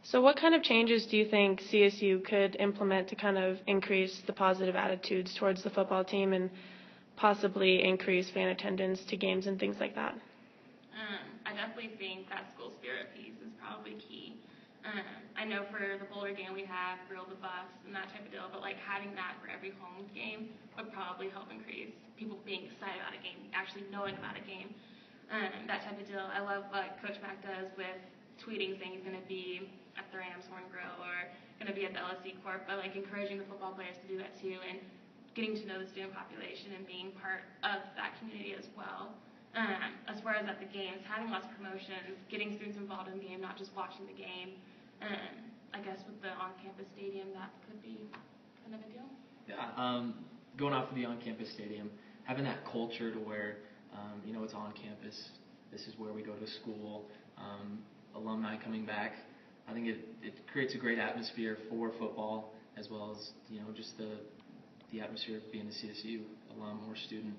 So what kind of changes do you think CSU could implement to kind of increase the positive attitudes towards the football team and possibly increase fan attendance to games and things like that? I definitely think that school spirit piece is probably key. I know for the Boulder game we have Reel the Bus and that type of deal, but like having that for every home game would probably help increase people being excited about a game, actually knowing about a game, that type of deal. I love what Coach Mack does with tweeting saying he's going to be at the Rams Horn Grill or going to be at the LSC Corp, but like encouraging the football players to do that too and getting to know the student population and being part of that community as well. As far as at the games, having lots of promotions, getting students involved in the game, not just watching the game. I guess with the on-campus stadium, that could be kind of a deal. Yeah, going off of the on-campus stadium, having that culture to where, it's on campus, this is where we go to school, alumni coming back, I think it creates a great atmosphere for football as well as, just the atmosphere of being a CSU alum or student.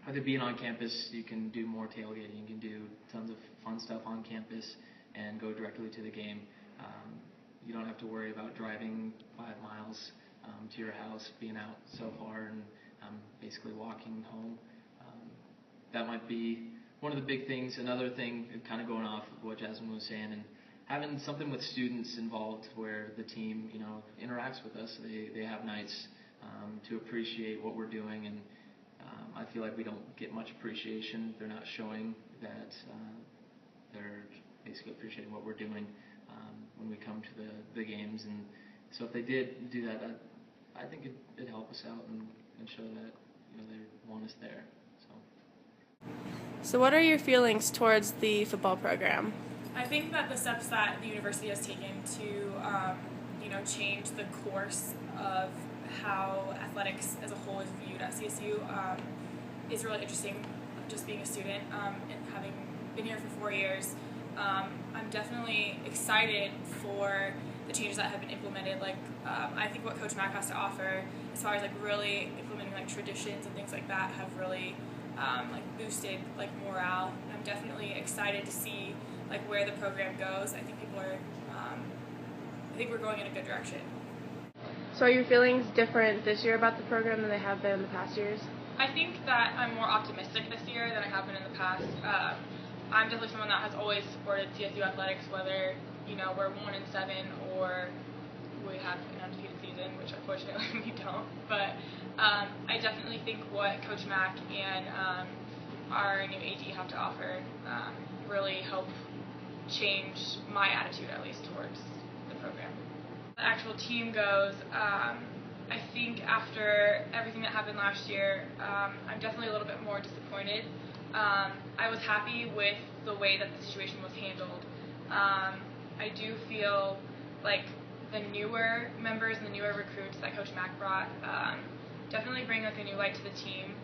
With it being on campus, you can do more tailgating, you can do tons of fun stuff on campus and go directly to the game. You don't have to worry about driving 5 miles to your house, being out so far and basically walking home. That might be one of the big things. Another thing, kind of going off of what Jasmine was saying, and having something with students involved where the team, interacts with us. They have nights to appreciate what we're doing, and I feel like we don't get much appreciation. They're not showing that they're basically appreciating what we're doing when we come to the games. And so if they did do that, I think it'd help us out and show that they want us there. So what are your feelings towards the football program? I think that the steps that the university has taken to change the course of how athletics as a whole is viewed at CSU is really interesting. Just being a student and having been here for 4 years, I'm definitely excited for the changes that have been implemented. I think what Coach Mack has to offer, as far as really implementing traditions and things like that, have really boosted morale. I'm definitely excited to see where the program goes. I think we're going in a good direction. So are your feelings different this year about the program than they have been in the past years? I think that I'm more optimistic this year than I have been in the past. I'm definitely someone that has always supported CSU athletics, whether we're 1-7 or we have an undefeated season, which unfortunately we don't. But I definitely think what Coach Mack and our new AD have to offer really help change my attitude, at least, towards the program. The actual team goes, I think after everything that happened last year, I'm definitely a little bit more disappointed. I was happy with the way that the situation was handled. I do feel like the newer members and the newer recruits that Coach Mack brought definitely bring a new light to the team.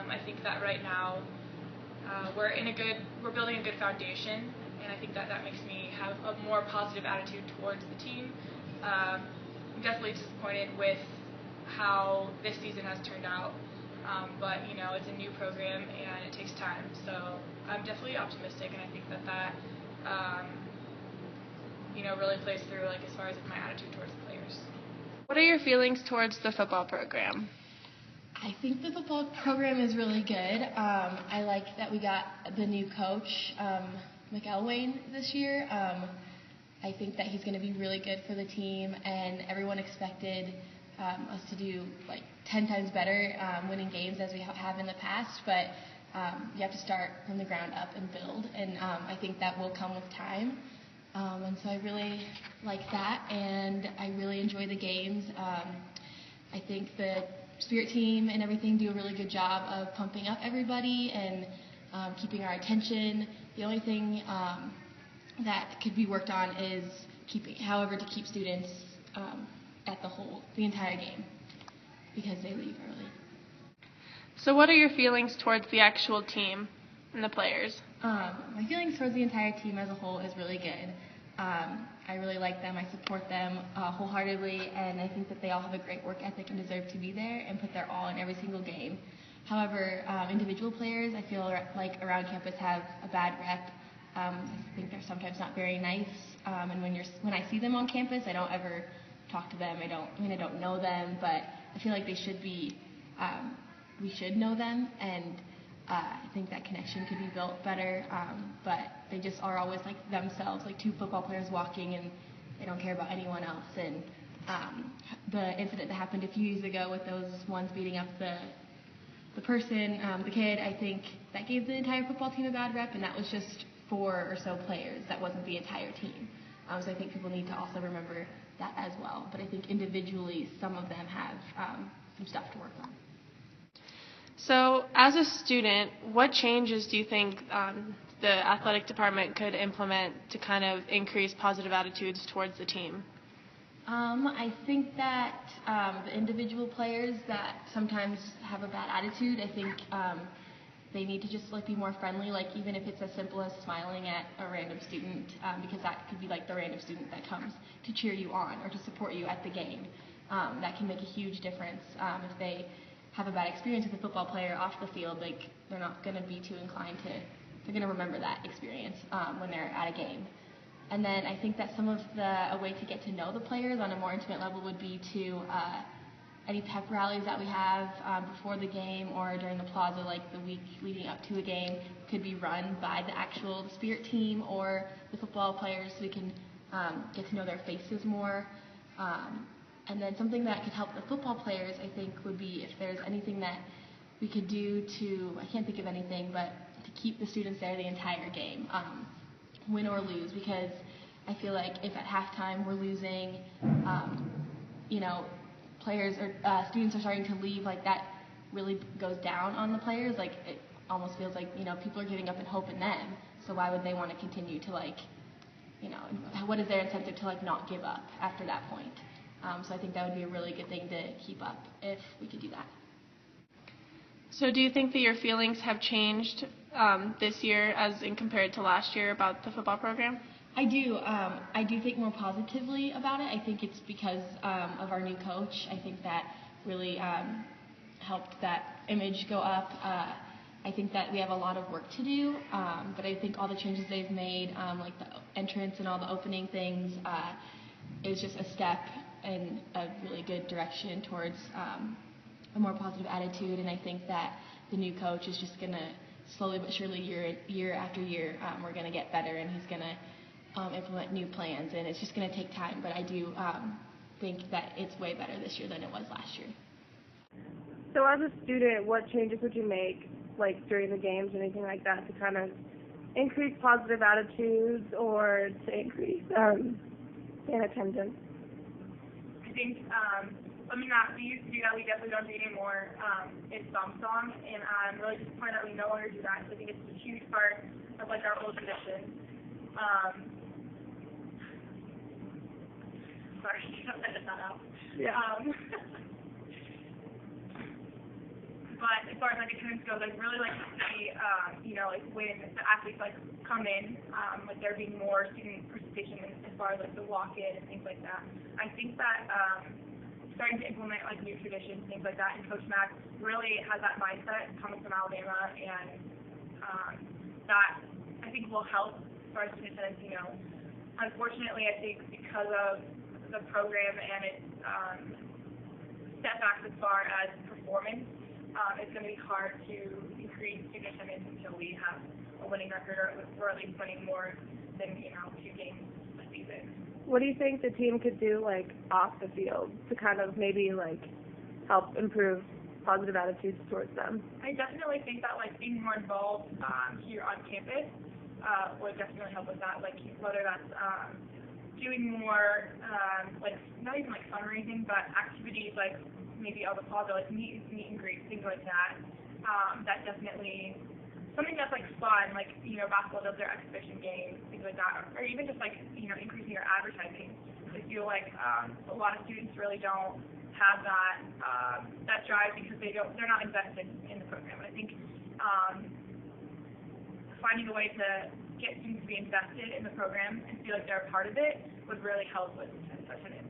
I think that right now we're building a good foundation, and I think that makes me have a more positive attitude towards the team. I'm definitely disappointed with how this season has turned out, but it's a new program and it takes time. So I'm definitely optimistic, and I think that really plays through as far as my attitude towards the players. What are your feelings towards the football program? I think the football program is really good. I like that we got the new coach, McElwain, this year. I think that he's going to be really good for the team, and everyone expected us to do 10 times better winning games as we have in the past, but you have to start from the ground up and build, and I think that will come with time. And so I really like that, and I really enjoy the games. I think the Spirit team and everything do a really good job of pumping up everybody and keeping our attention. The only thing that could be worked on is to keep students at the entire game, because they leave early. So what are your feelings towards the actual team and the players? My feelings towards the entire team as a whole is really good. I really like them. I support them wholeheartedly, and I think that they all have a great work ethic and deserve to be there and put their all in every single game. However, individual players, I feel like around campus have a bad rep I think they're sometimes not very nice. And when I see them on campus, I don't ever talk to them. I don't know them, but I feel like they should be. We should know them, and I think that connection could be built better. But they just are always like themselves, like two football players walking, and they don't care about anyone else. And the incident that happened a few years ago with those ones beating up the person, the kid, I think that gave the entire football team a bad rep, and that was just 4 or so players. That wasn't the entire team. So I think people need to also remember that as well. But I think individually, some of them have some stuff to work on. So, as a student, what changes do you think the athletic department could implement to kind of increase positive attitudes towards the team? I think that the individual players that sometimes have a bad attitude, I think they need to just like be more friendly, like even if it's as simple as smiling at a random student, because that could be like the random student that comes to cheer you on or to support you at the game. That can make a huge difference. If they have a bad experience with a football player off the field, like they're not going to be too inclined to, they're going to remember that experience when they're at a game. And then I think that a way to get to know the players on a more intimate level would be to any pep rallies that we have before the game or during the plaza, like the week leading up to a game, could be run by the actual Spirit team or the football players, so we can get to know their faces more. And then something that could help the football players, I think, would be if there's anything that we could do to, I can't think of anything, but to keep the students there the entire game, win or lose, because I feel like if at halftime we're losing, players or students are starting to leave, like that really goes down on the players. Like it almost feels like people are giving up and hope in them. So why would they want to continue to what is their incentive to not give up after that point? So I think that would be a really good thing to keep up if we could do that. So do you think that your feelings have changed this year as in compared to last year about the football program? I do. I do think more positively about it. I think it's because of our new coach. I think that really helped that image go up. I think that we have a lot of work to do, but I think all the changes they've made, like the entrance and all the opening things, is just a step in a really good direction towards a more positive attitude. And I think that the new coach is just going to slowly but surely, year after year, we're going to get better, and he's going to implement new plans, and it's just going to take time, but I do think that it's way better this year than it was last year. So as a student, what changes would you make, like during the games or anything like that, to kind of increase positive attitudes or to increase fan attendance? I think something that we used to do that we definitely don't do anymore is song, and I'm really disappointed that we no longer do that, because I think it's a huge part of our old tradition. Sorry, I edit that out. Yeah. But as far as attendance goes, I'd really like to see, when the athletes come in, there being more student participation as far as the walk-in and things like that. I think that starting to implement new traditions, things like that, and Coach Mack really has that mindset coming from Alabama, and that I think will help as far as student attendance. Unfortunately, I think because of the program and its setbacks as far as performance, it's going to be hard to increase student attendance until we have a winning record, or at least winning more than 2 games a season. What do you think the team could do off the field to kind of maybe help improve positive attitudes towards them? I definitely think that being more involved here on campus would definitely help with that. Whether that's doing more not even fundraising, but activities maybe on the plaza, meet and greet, things like that. That definitely something that's fun, basketball does their exhibition games, things like that, or even just increasing your advertising. I feel like a lot of students really don't have that drive because they're not invested in the program. And I think finding a way to get students to be invested in the program and feel like they're a part of it would really help with attendance.